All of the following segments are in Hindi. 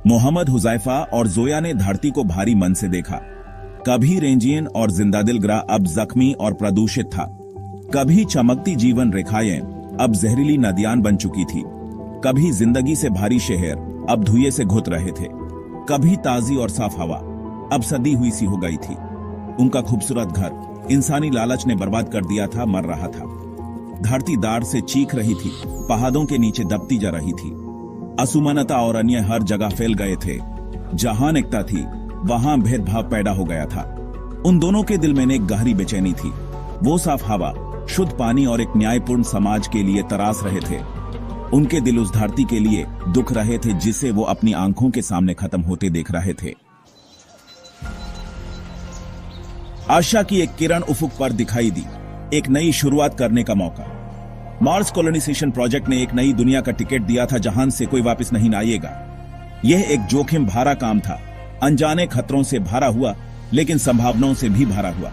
मोहम्मद हुजैफा और जोया ने धरती को भारी मन से देखा। कभी रेंजियन और जिंदादिल ग्रह अब जख्मी और प्रदूषित था। कभी चमकती जीवन रेखाएं अब जहरीली नदियां बन चुकी थी। कभी जिंदगी से भारी शहर अब धुएं से घुट रहे थे। कभी ताजी और साफ हवा अब सदी हुई सी हो गई थी। उनका खूबसूरत घर इंसानी लालच ने बर्बाद कर दिया था, मर रहा था। धरती दाढ़ से चीख रही थी, पहाड़ों के नीचे दबती जा रही थी। असुमानता और अन्य हर जगह फैल गए थे। जहां एकता थी वहां भेदभाव पैदा हो गया था। उन दोनों के दिल में एक गहरी बेचैनी थी। वो साफ हवा, शुद्ध पानी और एक न्यायपूर्ण समाज के लिए तरास रहे थे। उनके दिल उस धरती के लिए दुख रहे थे जिसे वो अपनी आंखों के सामने खत्म होते देख रहे थे। आशा की एक किरण उफुक पर दिखाई दी, एक नई शुरुआत करने का मौका। मार्स कॉलोनाइजेशन प्रोजेक्ट ने एक नई दुनिया का टिकट दिया था जहां से कोई वापस नहीं आएगा। यह एक जोखिम भरा काम था, अनजाने खतरों से भरा हुआ, लेकिन संभावनाओं से भी भरा हुआ।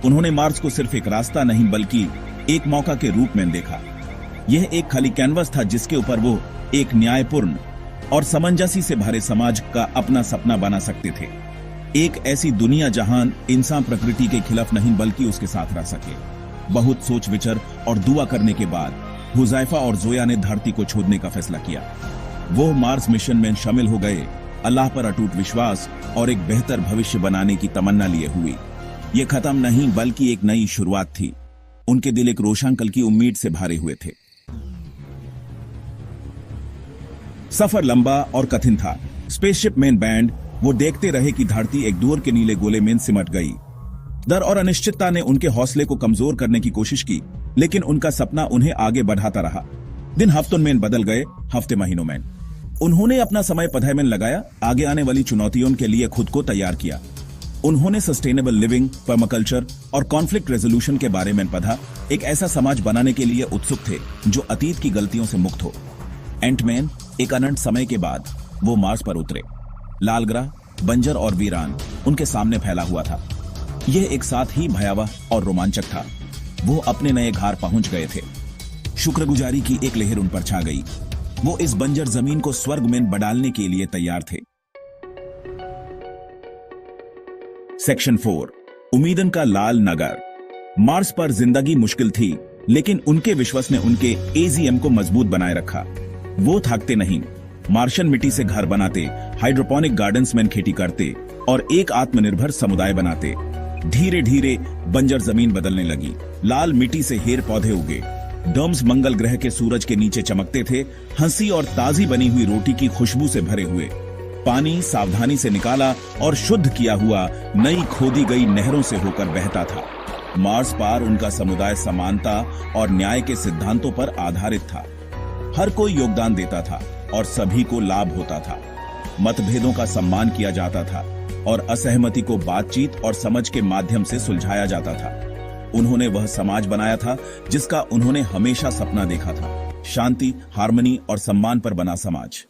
उन्होंने मार्स को सिर्फ एक रास्ता नहीं बल्कि एक मौका के रूप में देखा। यह एक खाली कैनवस था जिसके ऊपर वो एक न्यायपूर्ण और सामंजस्य से भरे समाज का अपना सपना बना सकते थे। एक ऐसी दुनिया जहां इंसान प्रकृति के खिलाफ नहीं बल्कि उसके साथ रह सके। बहुत सोच विचार और दुआ करने के बाद हुजैफा और जोया ने धरती को छोड़ने का फैसला किया। वो मार्स मिशन में शामिल हो गए, अल्लाह पर अटूट विश्वास और एक बेहतर भविष्य बनाने की तमन्ना लिए हुई। ये खत्म नहीं बल्कि एक नई शुरुआत थी। उनके दिल एक रोशन कल की उम्मीद से भरे हुए थे। सफर लंबा और कठिन था। स्पेसशिप मेन बैंड वो देखते रहे कि धरती एक दूर के नीले गोले में सिमट गई। डर और अनिश्चितता ने उनके हौसले को कमजोर करने की कोशिश की, लेकिन उनका सपना उन्हें आगे बढ़ाता रहा। दिन हफ्तों में बदल गए, हफ्ते महीनों में। उन्होंने अपना समय पढ़ाई में लगाया, आगे आने वाली चुनौतियों के लिए खुद को तैयार किया। उन्होंने सस्टेनेबल लिविंग, पर्माकल्चर और कॉन्फ्लिक्ट रेजोल्यूशन के बारे में पढ़ा। एक ऐसा समाज बनाने के लिए उत्सुक थे जो अतीत की गलतियों से मुक्त हो। एंटमैन एक अनंत समय के बाद वो मार्स पर उतरे। लाल ग्रह बंजर और वीरान उनके सामने फैला हुआ था। यह एक साथ ही भयावह और रोमांचक था। वो अपने नए घर पहुंच गए थे। शुक्रगुजारी की एक लहर उन पर छा गई। वो इस बंजर जमीन को स्वर्ग में बदलने के लिए तैयार थे। सेक्शन 4, उम्मीदन का लाल नगर। मार्स पर जिंदगी मुश्किल थी, लेकिन उनके विश्वास ने उनके एजीएम को मजबूत बनाए रखा। वो थकते नहीं। मार्शियन मिट्टी से घर बनाते, हाइड्रोपोनिक गार्डन्स में खेती करते और एक आत्मनिर्भर समुदाय बनाते। धीरे धीरे बंजर जमीन बदलने लगी। लाल मिट्टी से हेर पौधे उगे। डोम्स मंगल ग्रह के सूरज के नीचे चमकते थे, हंसी और ताजी बनी हुई रोटी की खुशबू से भरे हुए। पानी सावधानी से निकाला और शुद्ध किया हुआ नई खोदी गई नहरों से होकर बहता था। मार्स पर उनका समुदाय समानता और न्याय के सिद्धांतों पर आधारित था। हर कोई योगदान देता था और सभी को लाभ होता था। मतभेदों का सम्मान किया जाता था और असहमति को बातचीत और समझ के माध्यम से सुलझाया जाता था। उन्होंने वह समाज बनाया था जिसका उन्होंने हमेशा सपना देखा था, शांति, हार्मनी और सम्मान पर बना समाज।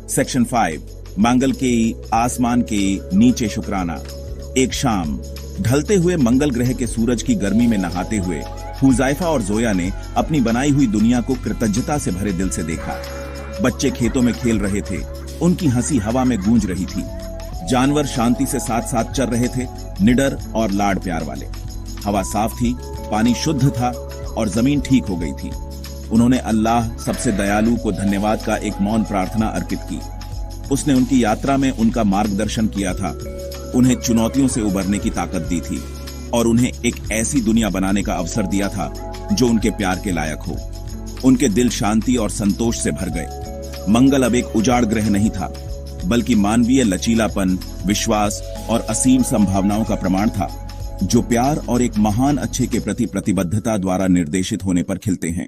सेक्शन 5, मंगल के आसमान के नीचे शुक्राना। एक शाम ढलते हुए मंगल ग्रह के सूरज की गर्मी में नहाते हुए हुजैफा और जोया ने अपनी बनाई हुई दुनिया को कृतज्ञता से भरे दिल से देखा। बच्चे खेतों में खेल रहे थे, उनकी हंसी हवा में गूंज रही थी। जानवर शांति से साथ साथ चल रहे थे, निडर और लाड प्यार वाले। हवा साफ थी, पानी शुद्ध था और जमीन ठीक हो गई थी। उन्होंने अल्लाह सबसे दयालु को धन्यवाद का एक मौन प्रार्थना अर्पित की। उसने उनकी यात्रा में उनका मार्गदर्शन किया था, उन्हें चुनौतियों से उबरने की ताकत दी थी और उन्हें एक ऐसी दुनिया बनाने का अवसर दिया था जो उनके प्यार के लायक हो। उनके दिल शांति और संतोष से भर गए। मंगल अब एक उजाड़ ग्रह नहीं था, बल्कि मानवीय लचीलापन, विश्वास और असीम संभावनाओं का प्रमाण था, जो प्यार और एक महान अच्छे के प्रति प्रतिबद्धता द्वारा निर्देशित होने पर खिलते हैं।